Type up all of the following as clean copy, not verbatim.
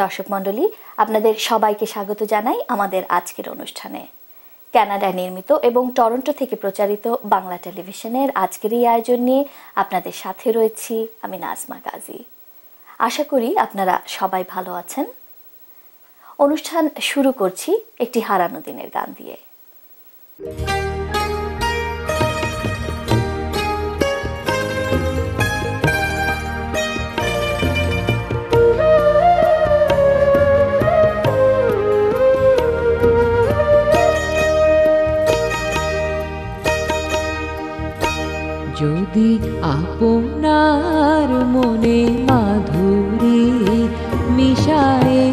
দর্শক মণ্ডলী, আপনাদের সবাইকে স্বাগত জানাই আমাদের আজকের অনুষ্ঠানে। কানাডায় নির্মিত এবং টরন্টো থেকে প্রচারিত বাংলা টেলিভিশনের আজকের এই আয়োজন নিয়ে আপনাদের সাথে রয়েছি আমি নাজমা গাজী। আশা করি আপনারা সবাই ভালো আছেন। অনুষ্ঠান শুরু করছি একটি হারানো দিনের গান দিয়ে। যদি আপনার মনে মাধুরী মিশায়ে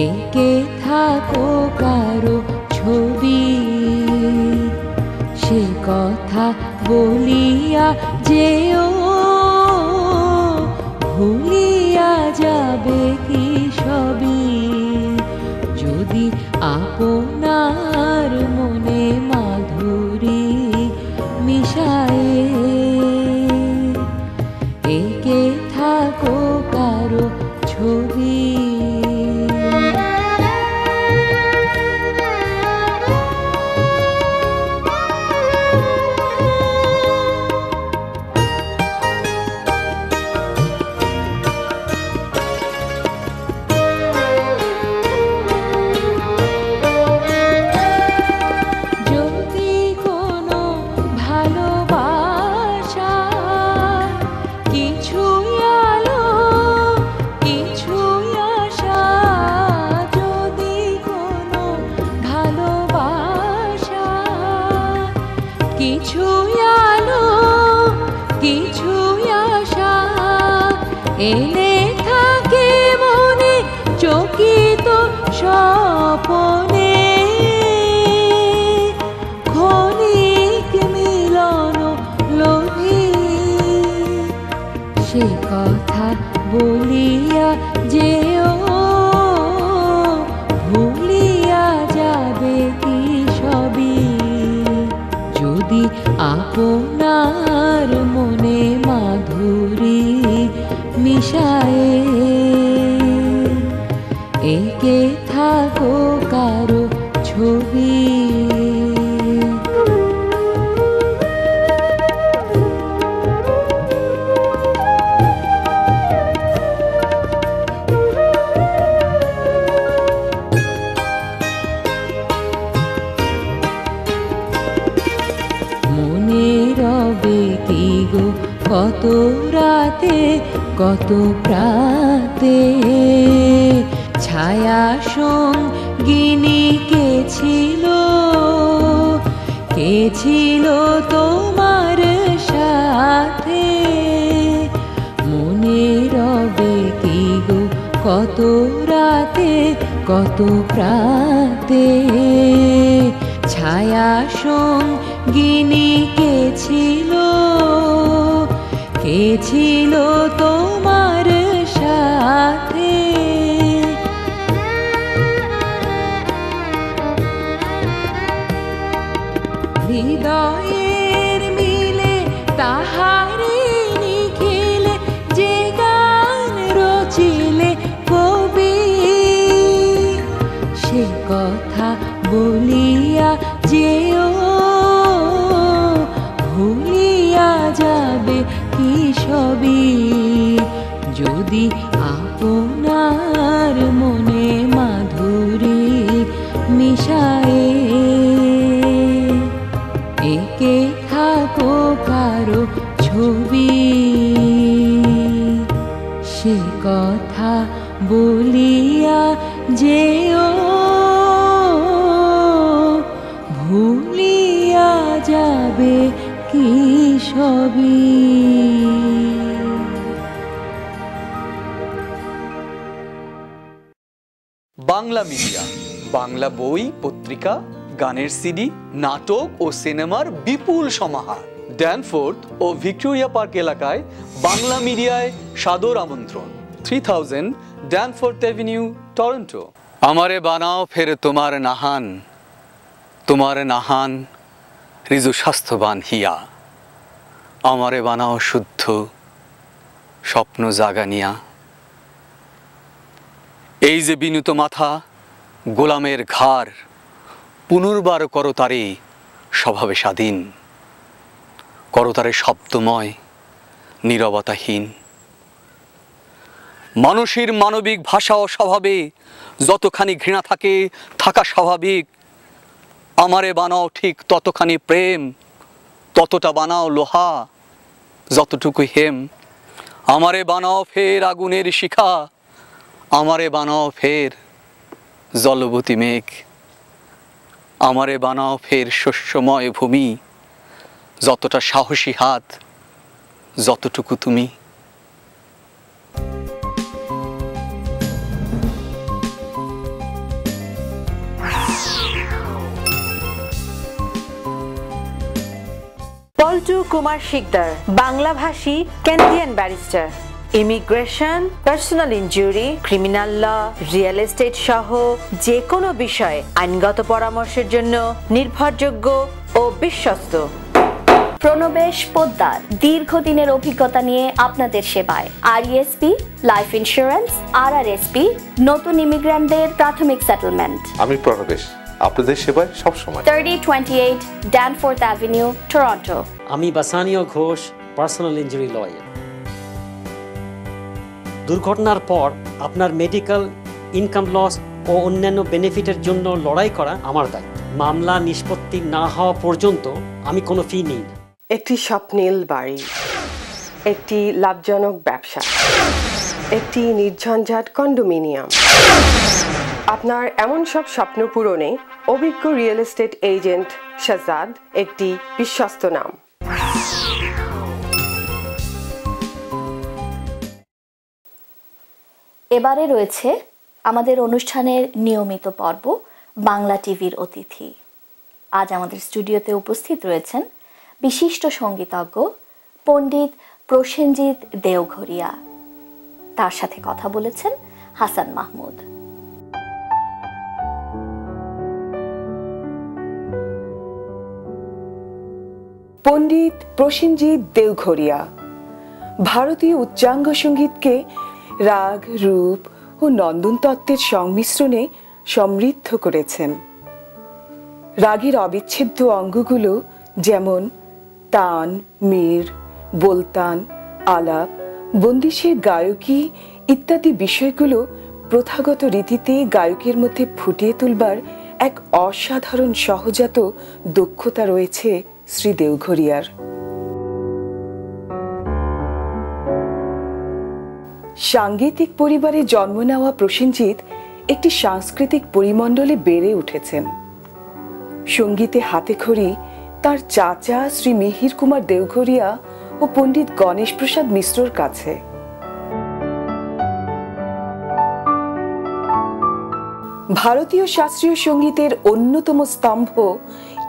একে থাকো কারো ছবি, সে কথা বলিয়া যেও ভুলিয়া যাবে কি সবই। যদি আপনার মনে মাধুরী মিশায়ে একে থাকো কারো ছবি। এনে থাকে মনে চকিত স্বপনে, ক্ষণিক মিলন লোভী, সে কথা বলিয়া যেও ভুলিয়া যাবে কি সবই। যদি আপনার মনে মাধুরী মিশায়ে একে থাকো কারো ছবি। মনে রবে কি গো কত রাতে কত প্রাতে, ছায়া সঙ্গিনী কে ছিল তোমার সাথে। মনে রবে কি গো কত রাতে কত প্রাতে, ছায়া সঙ্গিনী কে ছিল তোমার সাথে। হৃদয়ের মিলে তাহারি নিখিলে যে গান রচিলে কবি, সে কথা বলিয়া যেও ভুলিয়া যাবে কি সবই। যদি আপনার মনে মাধুরী মিশায়ে একে থাকো কারো ছবি, সে কথা বলিয়া যেও ভুলিয়া যাবে কি সবই। বাংলা মিডিয়া, বাংলা বই, পত্রিকা, গানের সিডি, নাটক ও সিনেমার বিপুল সমাহার। ড্যানফোর্থ ও ভিক্টোরিয়া পার্ক এলাকায় বাংলা মিডিয়ায় সাদর আমন্ত্রণ। 3000 ড্যানফোর্থ এভিনিউ, টরন্টো। আমারে বানাও ফের তোমার নাহান রিজু স্বাস্থ্যবান হিয়া। আমারে বানাও শুদ্ধ স্বপ্ন জাগানিয়া, এই যে বিনীত মাথা, গোলামের ঘাড়, পুনর্বার করতারে স্বভাবে স্বাধীন, করতারে শব্দময়, নীরবতাহীন। মানুষের মানবিক ভাষা ও স্বভাবে যতখানি ঘৃণা থাকে, থাকা স্বাভাবিক। আমারে বানাও ঠিক ততখানি প্রেম, ততটা বানাও লোহা যতটুকু হেম। আমারে বানাও ফের আগুনের শিখা, আমারে বানাও ফের জলবতী মেঘ। আমারে বানাও ফের শস্যময় ভূমি, যতটা সাহসী হাত যতটুকু তুমি। পল্টু কুমার শিকদার, বাংলাভাষী Canadian barrister. Immigration, personal injury, criminal law, real estate সহ যে কোনো বিষয়ে আইনগত পরামর্শের জন্য নির্ভরযোগ্য ও বিশ্বস্ত। প্রণবেশ পোদ্দার, দীর্ঘদিনের অভিজ্ঞতা নিয়ে আপনাদের সেবায়। আরইএসপি, লাইফ ইন্স্যুরেন্স, আরআরএসপি, নতুন ইমিগ্রান্টদের প্রাথমিক সেটেলমেন্ট। আমি প্রণবেশ, আপনাদের সেবায় সবসময়। 3028 ড্যানফোর্থ অ্যাভিনিউ, টরন্টো। আমি বাসানীয় ঘোষ, পার্সোনাল ইনজুরি লয়ার। দুর্ঘটনার পর আপনার মেডিকেল, ইনকাম লস ও অন্যান্য বেনিফিটের জন্য লড়াই করা আমার দায়িত্ব। মামলা নিষ্পত্তি না হওয়া পর্যন্ত আমি কোনো ফি নিই না। একটি স্বপ্নীল বাড়ি, একটি লাভজনক ব্যবসা, একটি নির্ঝঞ্ঝাট কন্ডোমিনিয়াম। আপনার এমন সব স্বপ্ন পূরণে অভিজ্ঞ রিয়েল এস্টেট এজেন্ট শাহজাদ একটি বিশ্বস্ত নাম। এবারে রয়েছে আমাদের অনুষ্ঠানের নিয়মিত পর্ব বাংলা টিভির অতিথি। আজ আমাদের স্টুডিওতে উপস্থিত রয়েছেন বিশিষ্ট সঙ্গীতজ্ঞ পণ্ডিত প্রসেনজিৎ দেওঘরিয়া। তার সাথে কথা বলেছেন হাসান মাহমুদ। পণ্ডিত প্রসেনজিৎ দেওঘরিয়া ভারতীয় উচ্চাঙ্গ সঙ্গীতকে রাগ, রূপ ও নন্দন তত্ত্বের সংমিশ্রণে সমৃদ্ধ করেছেন। রাগের অবিচ্ছেদ্য অঙ্গগুলো যেমন তান, মীর, বোলতান, আলাপ, বন্দিশের গায়কী ইত্যাদি বিষয়গুলো প্রথাগত রীতিতে গায়কের মধ্যে ফুটিয়ে তুলবার এক অসাধারণ সহজাত দক্ষতা রয়েছে শ্রী দেওঘরিয়ার। সাংগীতিক পরিবারে জন্ম নেওয়া প্রসেনজিৎ একটি সাংস্কৃতিক পরিমণ্ডলে বেড়ে উঠেছেন। সঙ্গীতে হাতেখড়ি তার চাচা শ্রী মিহির কুমার দেওঘরিয়া ও পণ্ডিত গণেশ প্রসাদ মিশ্রর কাছে। ভারতীয় শাস্ত্রীয় সঙ্গীতের অন্যতম স্তম্ভ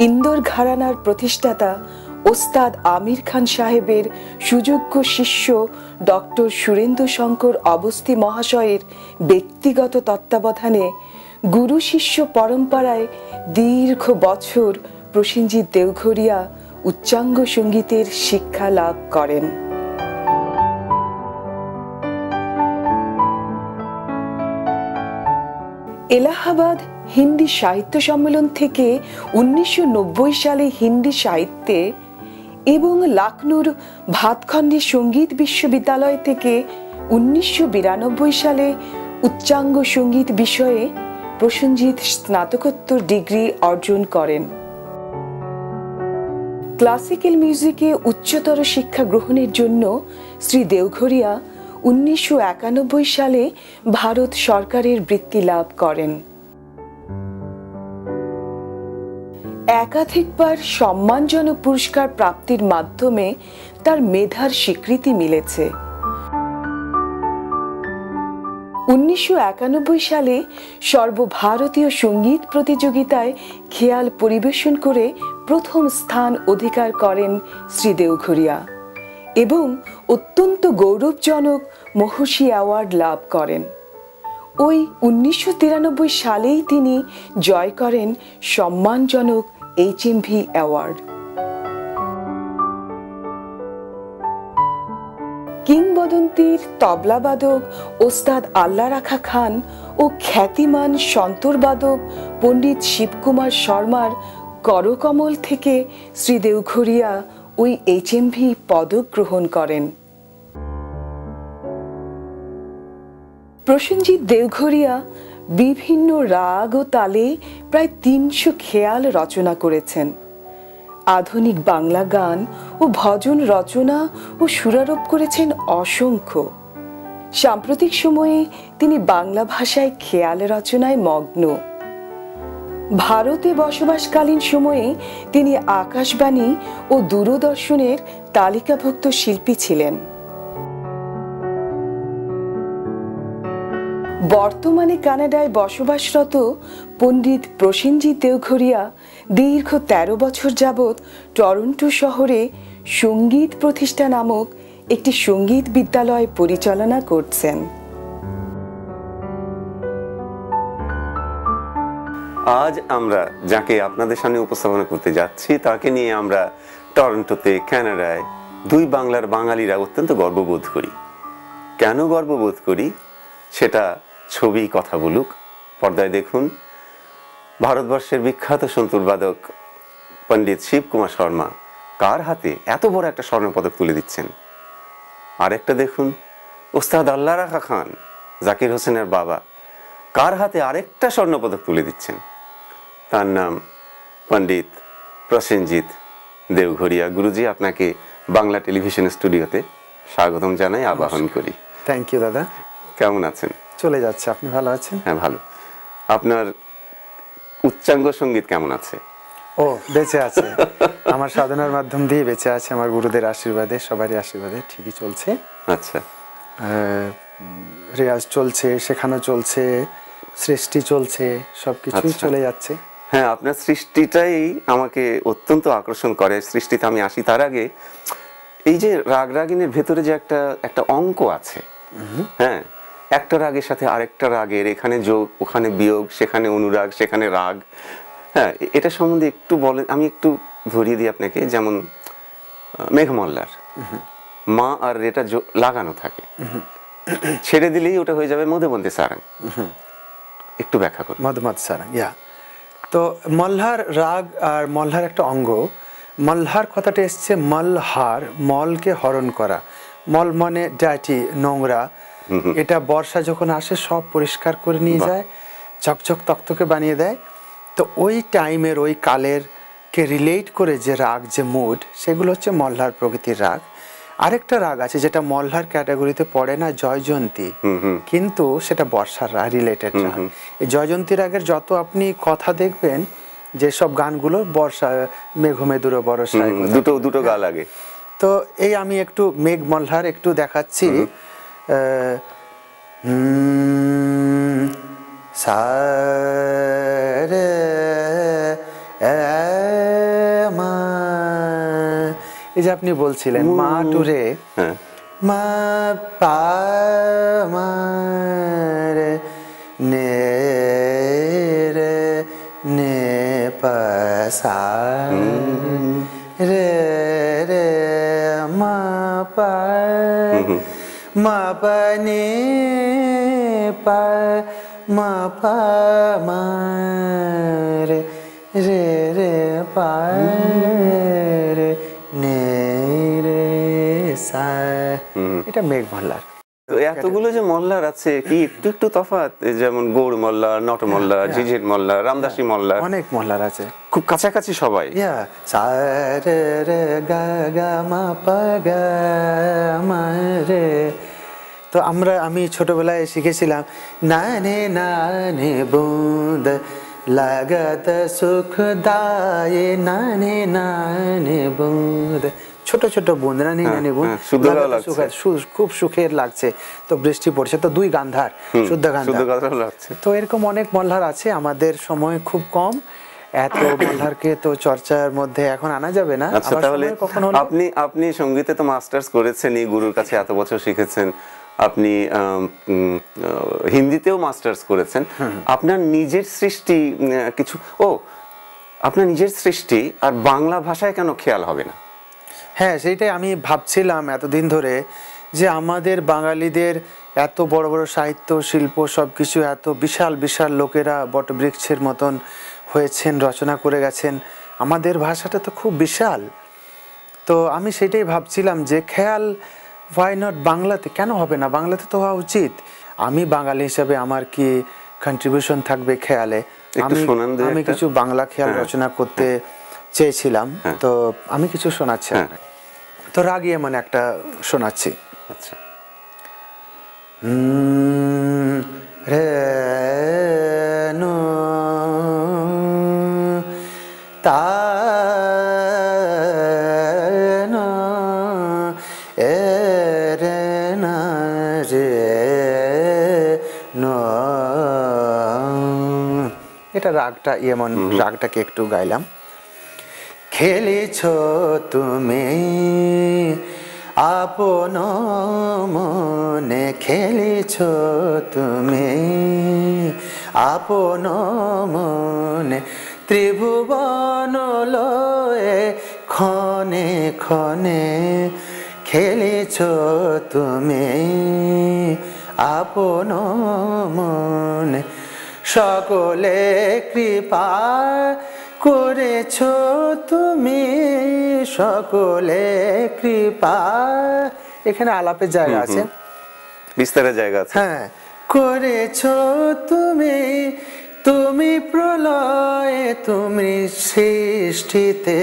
ইন্দোর ঘরানার প্রতিষ্ঠাতা ওস্তাদ আমির খান সাহেবের সুযোগ্য শিষ্য ডক্টর সুরেন্দ্র শঙ্কর অবস্থি মহাশয়ের ব্যক্তিগত তত্ত্বাবধানে গুরু শিষ্য পরম্পরায় দীর্ঘ বছর প্রসেনজিৎ দেওঘরিয়া উচ্চাঙ্গ সঙ্গীতের শিক্ষা লাভ করেন। এলাহাবাদ হিন্দি সাহিত্য সম্মেলন থেকে 1990 সালে হিন্দি সাহিত্যে এবং লখনৌর ভাতখণ্ডী সঙ্গীত বিশ্ববিদ্যালয় থেকে 1992 সালে উচ্চাঙ্গ সঙ্গীত বিষয়ে প্রসেনজিৎ স্নাতকোত্তর ডিগ্রি অর্জন করেন। ক্লাসিক্যাল মিউজিকে উচ্চতর শিক্ষা গ্রহণের জন্য শ্রী দেওঘরিয়া 1991 সালে ভারত সরকারের বৃত্তি লাভ করেন। একাধিকবার সম্মানজনক পুরস্কার প্রাপ্তির মাধ্যমে তার মেধার স্বীকৃতি মিলেছে। 1991 সালে সর্বভারতীয় সঙ্গীত প্রতিযোগিতায় খেয়াল পরিবেশন করে প্রথম স্থান অধিকার করেন শ্রী দেওঘরিয়া এবং অত্যন্ত গৌরবজনক মহর্ষি অ্যাওয়ার্ড লাভ করেন। ওই 1993 সালেই তিনি জয় করেন সম্মানজনক HMV অ্যাওয়ার্ড। কিংবদন্তির তবলাবাদক ওস্তাদ আল্লাহ রাখা খান ও ও খ্যাতিমান সন্তরবাদক পণ্ডিত শিবকুমার শর্মার করকমল থেকে শ্রী দেওঘরিয়া ওই HMV পদক গ্রহণ করেন। প্রসেনজিৎ দেওঘরিয়া বিভিন্ন রাগ ও তালে প্রায় 300 খেয়াল রচনা করেছেন। আধুনিক বাংলা গান ও ভজন রচনা ও সুরারোপ করেছেন অসংখ্য। সাম্প্রতিক সময়ে তিনি বাংলা ভাষায় খেয়াল রচনায় মগ্ন। ভারতে বসবাসকালীন সময়ে তিনি আকাশবাণী ও দূরদর্শনের তালিকাভুক্ত শিল্পী ছিলেন। বর্তমানে কানাডায় বসবাসরত পণ্ডিত প্রসেনজিৎ দেওঘরিয়া দীর্ঘ 13 বছর যাবৎ টরন্টো শহরে সঙ্গীত প্রতিষ্ঠা নামক একটি সঙ্গীত বিদ্যালয় পরিচালনা করছেন। আজ আমরা যাকে আপনাদের সামনে উপস্থাপনা করতে যাচ্ছি তাকে নিয়ে আমরা টরন্টোতে, কানাডায় দুই বাংলার বাঙালিরা অত্যন্ত গর্ববোধ করি। কেন গর্ববোধ করি সেটা ছবি কথা বলুক। পর্দায় দেখুন ভারতবর্ষের বিখ্যাত সন্তূরবাদক পণ্ডিত শিবকুমার শর্মা কার হাতে এত বড় একটা স্বর্ণপদক তুলে দিচ্ছেন। আরেকটা দেখুন ওস্তাদ আল্লাহ রাখা খান, জাকির হোসেনের বাবা, কার হাতে আরেকটা স্বর্ণপদক তুলে দিচ্ছেন। তার নাম পণ্ডিত প্রসেনজিৎ দেওঘরিয়া। গুরুজি, আপনাকে বাংলা টেলিভিশন স্টুডিওতে স্বাগতম জানাই, আবাহন করি। থ্যাংক ইউ দাদা। কেমন আছেন? চলে যাচ্ছে, আপনি ভালো আছেন? হ্যাঁ, ভালো। আপনার উচ্চাঙ্গ সঙ্গীত কেমন আছে? ও, বেঁচে আছে। আমার সাধনার মাধ্যম দিয়ে বেঁচে আছে, আমার গুরুদের আশীর্বাদে, সবারই আশীর্বাদে ঠিকই চলছে। আচ্ছা, রেয়াজ চলছে, শেখানো চলছে, সৃষ্টি চলছে, সবকিছুই চলে যাচ্ছে। হ্যাঁ, আপনার সৃষ্টিটাই আমাকে অত্যন্ত আকর্ষণ করে। সৃষ্টিতে আমি আসি তার আগে এই যে রাগ রাগিনীর ভেতরে যে একটা অঙ্ক আছে, হ্যাঁ, একটা রাগের সাথে আরেকটা রাগের, এখানে যোগ, ওখানে বিয়োগ, সেখানে অনুরাগ, সেখানে রাগ, হ্যাঁ, এটা সম্বন্ধে একটু বলেন। আমি একটু ধরিয়ে দিই আপনাকে। যেমন মেঘমল্লার মা আর রেটা লাগানো থাকে, ছেড়ে দিলেই ওটা হয়ে যাবে মধুবন্তী সারাং। একটু ব্যাখ্যা করুন। মধুমতি সারাং, ইয়া। তো মল্লার রাগ আর মল্লার একটা অঙ্গ। মল্লার কথাটা এসছে মলহার, মলকে হরণ করা। মল মানে ডাটি, নোংরা। এটা বর্ষা যখন আসে সব পরিষ্কার করে নিয়ে যায়, ঝকঝক তকতকে বানিয়ে দেয়। তো ওই টাইমের, ওই কালের কে রিলেট করে যে রাগ, যে মুড, সেগুলো হচ্ছে মল্লার প্রকৃতির রাগ। আরেকটা রাগ আছে যেটা মল্লার ক্যাটাগরিতে পড়ে না, জয়জন্তী, কিন্তু সেটা বর্ষার রিলেটেড রাগ। এই জয়জন্তী রাগের যত আপনি কথা দেখবেন, যেসব গানগুলো বর্ষা, মেঘ মেদুর বর্ষায়, দুটো গা লাগে। তো এই আমি একটু মেঘ মল্লার একটু দেখাচ্ছি। সারে মা, এই যে আপনি বলছিলেন মা টুরে, মা পা মা রে নে রে নে পা সা রে রে মা পা মা পা নে পা মা পা মা রে রে রে পা রে নে রে সা। এটা মেঘ মল্লার। এতগুলো যে মল্লার আছে, কি একটু একটু তফাৎ? যেমন গৌড় মল্লার, নট মল্লার, ঝিঝির মল্লার, রামদাসী মল্লার, অনেক মল্লার আছে, খুব কাছাকাছি সবাই। সা রে রে গা গা মা পা গা মা রে। তো আমি ছোটবেলায় শিখেছিলাম নানে নানে বুঁদ লাগত সুখদায়ে, নানে নানে বুঁদ, ছোট ছোট বুঁদ, নানি নানি বুঁদ, খুব সুখের লাগছে। তো বৃষ্টি পড়ছে, তো দুই গান্ধার, শুদ্ধ গান্ধার লাগছে। তো এরকম অনেক মল্লার আছে। আমাদের সময় খুব কম, এত মল্লারকে তো চর্চার মধ্যে এখন আনা যাবে না। আচ্ছা, তাহলে আপনি সঙ্গীতে তো মাস্টার্স করেছেন, এই গুরুর কাছে এত বছর শিখেছেন, আপনি হিন্দিতেও মাস্টার্স করেছেন। আপনার নিজের সৃষ্টি কিছু, আপনার নিজের সৃষ্টি আর বাংলা ভাষায় কেন খেয়াল হবে না? হ্যাঁ, সেইটাই আমি ভাবছিলাম এতদিন ধরে, যে আমাদের বাঙালিদের এত বড় বড় সাহিত্য শিল্প সব কিছু এত বিশাল বিশাল লোকেরা বটবৃক্ষের মতন হয়েছেন, রচনা করে গেছেন, আমাদের ভাষাটা তো খুব বিশাল। তো আমি সেটাই ভাবছিলাম যে খেয়াল ওয়াই নট বাংলাতে, কেন হবে না, বাংলাতে তো হওয়া উচিত। আমি বাঙালি হিসাবে আমার কি কন্ট্রিবিউশন থাকবে খেয়ালে, আমি কিছু বাংলা খেয়াল রচনা করতে চেয়েছিলাম। তো আমি কিছু শোনাচ্ছি, তো রাগিয়ে মানে একটা শোনাচ্ছি। আচ্ছা। রে নো তা নো এ রে না রে নো, এটা রাগটা এমন, রাগটাকে একটু গাইলাম। খেলেছ তুমি আপন মনে, খেলেছ তুমি আপন মনে, ত্রিভুবন লয়ে ক্ষণে ক্ষণে, খেলেছ তুমি আপন মনে, সকলে কৃপা করেছ তুমি, সকলে কৃপা, এখানে আলাপের জায়গা আছে, বিস্তারের জায়গা আছে। হ্যাঁ, করেছ তুমি, তুমি প্রলয়ে তুমি সৃষ্টিতে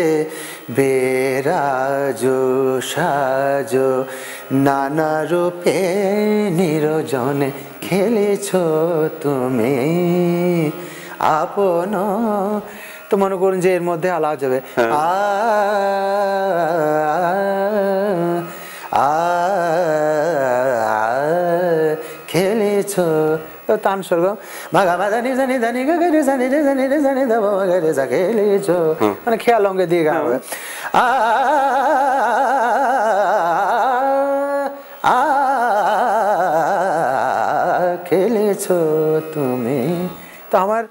বেরাজ সাজ, নানা রূপে নিরজনে, খেলেছ তুমি আপন। তো মনে করুন যে এর মধ্যে আলাদা যাবে খেলেছ, তান স্বর্গ মাগা মাদা নি জানি জানি গা রে জানি রে জানি রে জানি দাও মাগা রে যা খেলেছ, মানে খেয়াল অঙ্গে দিয়ে গাওয়া হবে। খেলেছ তুমি। তো আমার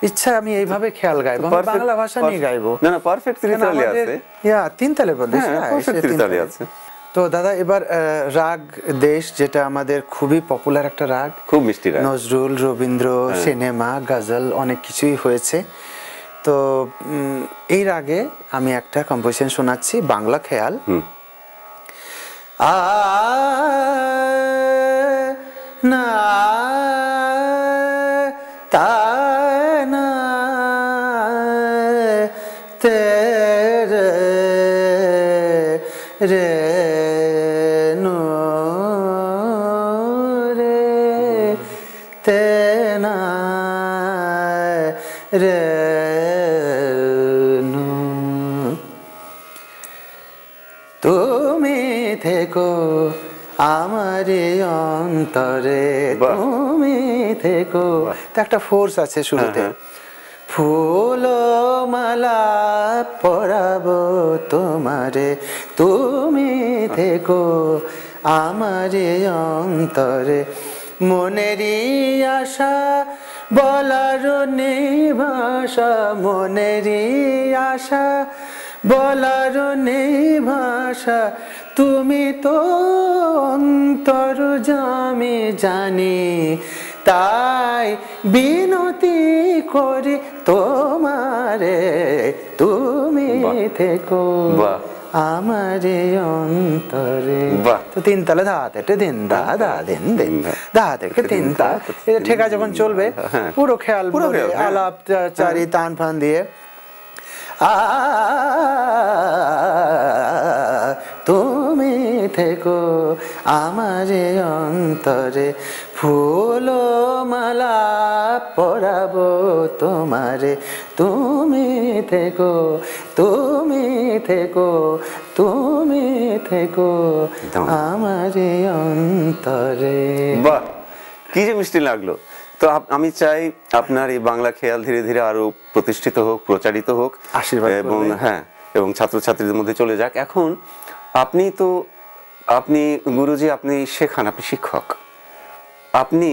ইচ্ছা আমি এইভাবে খেয়াল গাইবো, বাংলা ভাষা নিয়ে গাইবো। না না, পারফেক্ট ত্রিতালি আছে, ইয়া তিন তালে বলিস না, পারফেক্ট ত্রিতালি আছে। তো দাদা এবার রাগ দেশ, যেটা আমাদের খুবই পপুলার একটা রাগ, খুব মিষ্টি রাগ, নজরুল, রবীন্দ্র, সিনেমা, গজল অনেক কিছুই হয়েছে। তো এই রাগে আমি একটা কম্পোজিশন শোনাচ্ছি, বাংলা খেয়াল। না তা না তে রে নো রে তে না রে নো, তুমি থেকো আমার অন্তরে, তুমি থেকো, একটা ফোর্স আছে শুরুতে, ফুল মালা পরাবো তোমারে, তুমি থেকো আমার অন্তরে, মনেরই আশা বলার নেই ভাষা, মনেরই আশা বলার নেই ভাষা, তুমি তো অন্তর জামে জানি, তাই বিনতি করি তোমারে, তুমি থেকো আমার অন্তরে। তো তিন তালে ধাতে দিন দা দা দিন দিন দা থেকে তিন তা, ঠেকা যখন চলবে পুরো খেয়াল, পুরো আলাপ চারি তান ফান দিয়ে তুমি থেকো আমার অন্তরে, ফুল মালা পরাবো তোমারে, তুমি থেকো, তুমি থেকো, তুমি থেকো আমার অন্তরে। বাহ, কি যে মিষ্টি লাগলো। তো আমি চাই আপনার এই বাংলা খেয়াল ধীরে ধীরে আরো প্রতিষ্ঠিত হোক, প্রচারিত হোক, আশীর্বাদ, এবং হ্যাঁ, এবং ছাত্রছাত্রীদের মধ্যে চলে যাক। এখন আপনি গুরুজি, আপনি শেখান, আপনি শিক্ষক, আপনি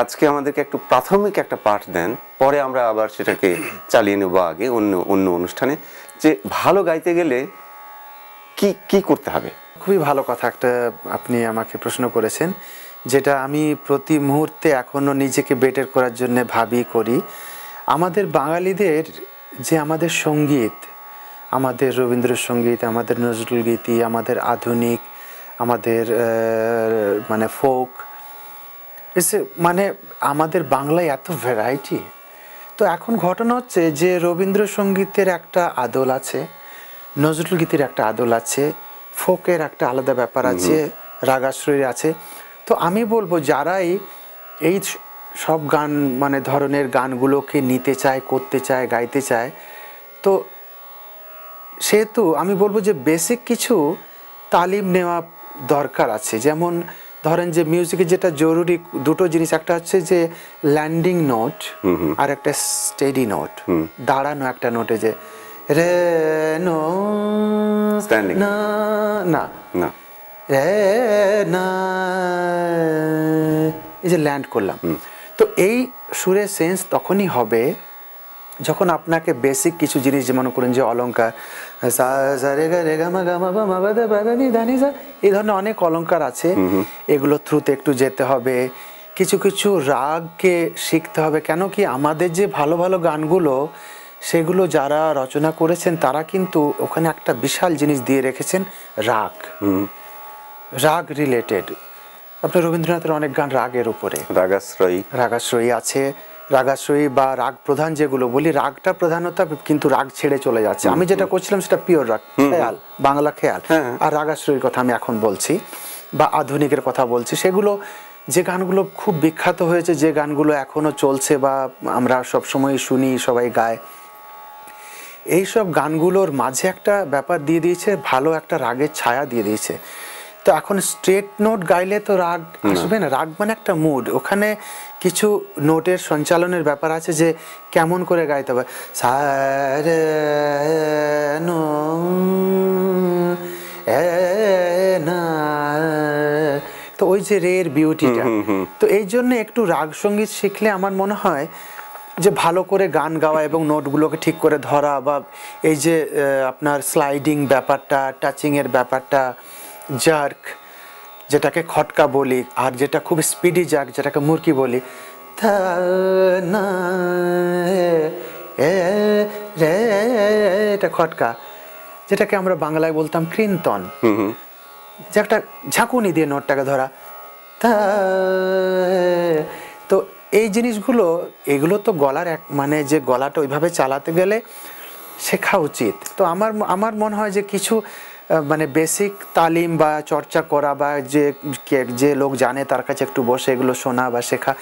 আজকে আমাদেরকে একটু প্রাথমিক একটা পাঠ দেন, পরে আমরা আবার সেটাকে চালিয়ে নেব আগে অন্য অনুষ্ঠানে, যে ভালো গাইতে গেলে কি কি করতে হবে। খুবই ভালো কথা একটা আপনি আমাকে প্রশ্ন করেছেন, যেটা আমি প্রতি মুহূর্তে এখনো নিজেকে বেটার করার জন্য ভাবি করি। আমাদের বাঙালিদের যে আমাদের সঙ্গীত, আমাদের রবীন্দ্রসঙ্গীত, আমাদের নজরুল গীতি, আমাদের আধুনিক, আমাদের মানে ফোক, মানে আমাদের বাংলায় এত ভ্যারাইটি। তো এখন ঘটনা হচ্ছে যে রবীন্দ্রসঙ্গীতের একটা আদল আছে, নজরুল গীতির একটা আদল আছে, ফোকের একটা আলাদা ব্যাপার আছে, রাগাশ্রয়ী আছে। তো আমি বলবো যারাই এই সব গান মানে ধরনের গানগুলোকে নিতে চায়, করতে চায়, গাইতে চায়, তো সেহেতু আমি বলবো যে বেসিক কিছু তালিম নেওয়া দরকার আছে। যেমন ধরেন যে মিউজিকে যেটা জরুরি দুটো জিনিস, একটা হচ্ছে যে ল্যান্ডিং নোট আর একটা স্টেডি নোট, দাঁড়ানো একটা নোটে যে রে নো না না না রে না, এই যে ল্যান্ড করলাম। তো এই সুরের সেন্স তখনই হবে যখন আপনাকে বেসিক কিছু জিনিস, যেমন করেন যে অলঙ্কার, এই ধরনের অনেক অলঙ্কার আছে, এগুলো থ্রুতে একটু যেতে হবে। কিছু কিছু রাগকে শিখতে হবে। কেন কি আমাদের যে ভালো ভালো গানগুলো, সেগুলো যারা রচনা করেছেন তারা কিন্তু ওখানে একটা বিশাল জিনিস দিয়ে রেখেছেন, রাগ, রাগ রিলেটেড। আপনার রবীন্দ্রনাথের অনেক গান রাগের উপরে, রাগাশ্রয়ী আছে, রাগাশ্রয়ী বা রাগ প্রধান যেগুলো বলি, রাগটা প্রধানতা কিন্তু রাগ ছেড়ে চলে যাচ্ছে। আমি যেটা করছিলাম সেটা পিওর রাগ, খেয়াল, বাংলা খেয়াল। আর রাগাশ্রয়ীর কথা আমি এখন বলছি বা আধুনিকের কথা বলছি, সেগুলো যে গানগুলো খুব বিখ্যাত হয়েছে, যে গানগুলো এখনো চলছে বা আমরা সবসময় শুনি, সবাই গায়, এইসব গানগুলোর মাঝে একটা ব্যাপার দিয়ে দিয়েছে, ভালো একটা রাগের ছায়া দিয়ে দিয়েছে। তো এখন স্ট্রেট নোট গাইলে তো রাগ আসবে না। রাগ মানে একটা মুড, ওখানে কিছু নোটের সঞ্চালনের ব্যাপার আছে যে কেমন করে গাইতে হবে। সারে নো না, তো ওই যে রের বিউটিটা। তো এই জন্য একটু রাগ সঙ্গীত শিখলে আমার মনে হয় যে ভালো করে গান গাওয়া এবং নোটগুলোকে ঠিক করে ধরা, বা এই যে আপনার স্লাইডিং ব্যাপারটা, টাচিংয়ের ব্যাপারটা, জার্ক যেটাকে খটকা বলি, আর যেটা খুব স্পিডি জার্ক যেটাকে মুরকি বলি, এটা খটকা, যেটাকে আমরা বাংলায় বলতাম কৃন্তন, যে একটা ঝাঁকুনি দিয়ে নোটটাকে ধরা। তো এই জিনিসগুলো, এগুলো তো গলার এক মানে যে গলাটা ওইভাবে চালাতে গেলে শেখা উচিত। তো আমার মনে হয় যে কিছু মানে বেসিক তালিম বা চর্চা করা, বা যে লোক জানে তার কাছে একটু বসে এগুলো শোনা বা শেখা,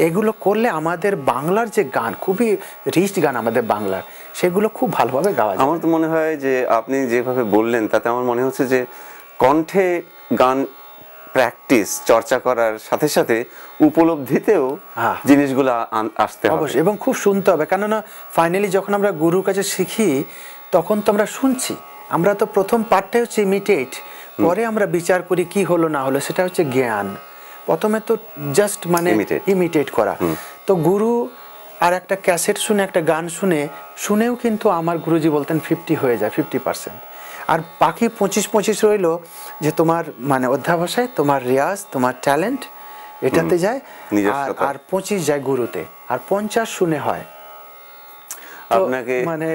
এগুলো করলে আমাদের বাংলার যে গান, খুবই রিচ গান আমাদের বাংলার, সেগুলো খুব ভালোভাবে গাওয়া যায়। আমার তো মনে হয় যে আপনি যেভাবে বললেন তাতে আমার মনে হচ্ছে যে কণ্ঠে গান প্র্যাকটিস চর্চা করার সাথে সাথে উপলব্ধিতেও জিনিসগুলো আসতে হবে অবশ্যই, এবং খুব শুনতে হবে। কেননা ফাইনালি যখন আমরা গুরুর কাছে শিখি তখন তো আমরা শুনছি, আমরা তো প্রথম পার্টটাই হচ্ছে ইমিটেট, পরে আমরা বিচার করি কি হলো না হলো, সেটা হচ্ছে জ্ঞান। প্রথমে তো জাস্ট মানে ইমিটেট করা। তো গুরু আর একটা ক্যাসেট শুনে, একটা গান শুনেও কিন্তু আমার গুরুজি বলতেন 50 হয়ে যায়, 50%। আর বাকি 25 রইল যে তোমার মানে অধ্যাবসায়, তোমার রিয়াজ, তোমার ট্যালেন্ট এটাতে যায়, আর 25 যায় গুরুতে, আর 50 শুনে হয়। আপনাকে মানে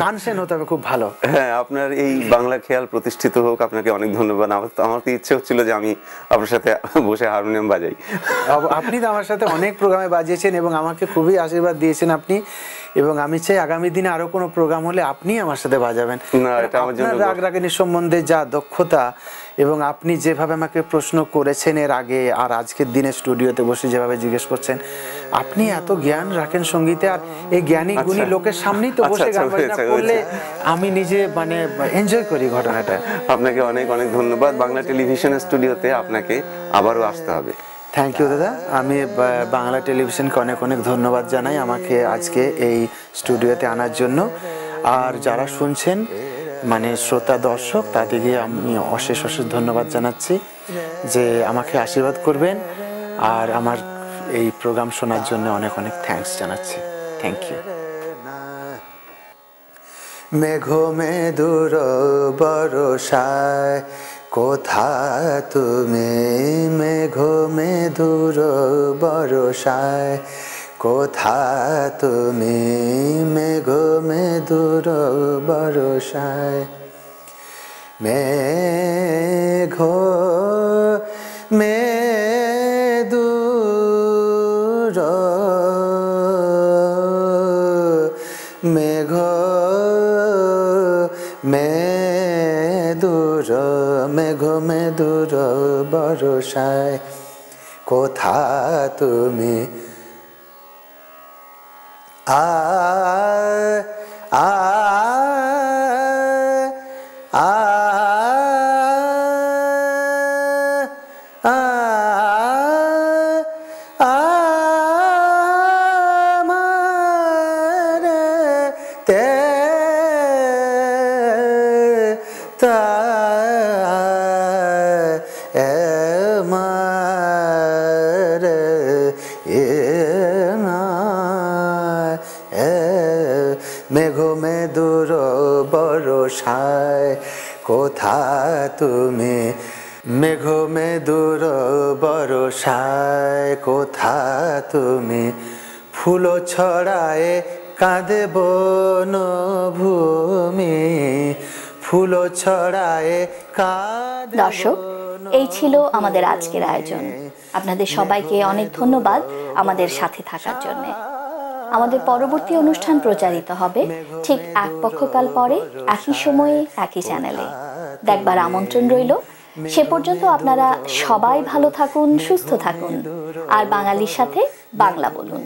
কানসেন হতে হবে খুব ভালো। হ্যাঁ, আপনার এই বাংলা খেয়াল প্রতিষ্ঠিত হোক, আপনাকে অনেক ধন্যবাদ। আমার তো ইচ্ছে হচ্ছিল যে আমি আপনার সাথে বসে হারমোনিয়াম বাজাই। আপনি তো আমার সাথে অনেক প্রোগ্রামে বাজিয়েছেন এবং আমাকে খুবই আশীর্বাদ দিয়েছেন আপনি, এবং আমি চাই আগামী দিনে আরো কোনো প্রোগ্রাম হলে আপনি আমার সাথে বাজাবেন। আপনার রাগ রাগিনী সম্বন্ধে যা দক্ষতা, এবং আপনি যেভাবে আমাকে প্রশ্ন করেছেন এর আগে আর আজকের দিনে স্টুডিওতে বসে যেভাবে জিজ্ঞেস করছেন, আপনি এত জ্ঞান রাখেন সঙ্গীতে, আর এই জ্ঞানী গুণী লোকের সামনেই তো বসে গান বাজনা করলে আমি নিজে মানে এনজয় করি ঘটনাটা। আপনাকে অনেক অনেক ধন্যবাদ। বাংলা টেলিভিশনের স্টুডিওতে আপনাকে আবারও আসতে হবে। থ্যাংক ইউ দাদা। আমি বাংলা টেলিভিশনকে অনেক অনেক ধন্যবাদ জানাই আমাকে আজকে এই স্টুডিওতে আনার জন্য। আর যারা শুনছেন মানে শ্রোতা দর্শক, তাদেরকে আমি অশেষ ধন্যবাদ জানাচ্ছি যে আমাকে আশীর্বাদ করবেন, আর আমার এই প্রোগ্রাম শোনার জন্য অনেক অনেক থ্যাঙ্কস জানাচ্ছি। Thank you. মেঘ মেদুর বরষায় কোথা তুমি মেঘ মেদুর বরষায়, কোথা তুমি মেঘ মেদুর বরষায়। মেঘ মেদুর মেঘ মেদুর মেঘ মেদুর বরষায়, কোথা তুমি আ আ আ মেঘ মেদুর বরষায়, কোথা তুমি মেঘ মেদুর বরষায়, কোথা তুমি ফুল ছড়ায় কাঁদে বনভূমি, ফুল ছড়ায় কাঁদে। দর্শক, এই ছিল আমাদের আজকের আয়োজন। আপনাদের সবাইকে অনেক ধন্যবাদ আমাদের সাথে থাকার জন্য। আমাদের পরবর্তী অনুষ্ঠান প্রচারিত হবে ঠিক এক পক্ষকাল পরে, একই সময়ে, একই চ্যানেলে। দেখবার আমন্ত্রণ রইল। সে পর্যন্ত আপনারা সবাই ভালো থাকুন, সুস্থ থাকুন, আর বাঙালির সাথে বাংলা বলুন।